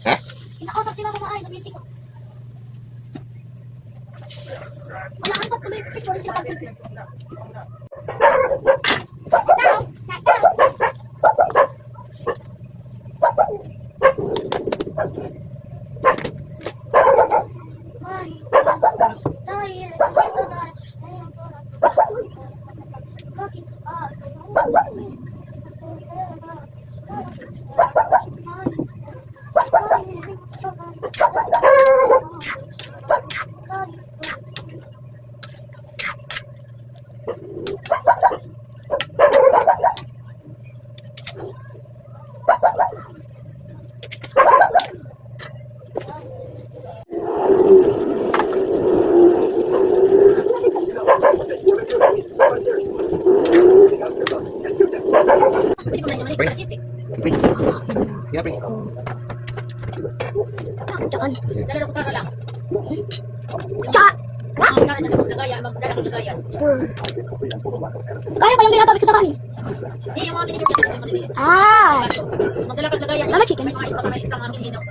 Ha? Kinakausap si Mama Maay, nag-meeting ko. Wala kang tuloy, picture sila pag-video. Ya, pre. Tsaka. Dala ko tsaka lang. Tsaka. Magdala ko sa lagayan, magdala ko sa lagayan. Kaya ko yung ginagawa ko sa kanin. Hindi, yung mga binibigyan ko yung maliliit. Ah! Magdala ko sa lagayan. Mama chicken. May mga isang amin hinaw.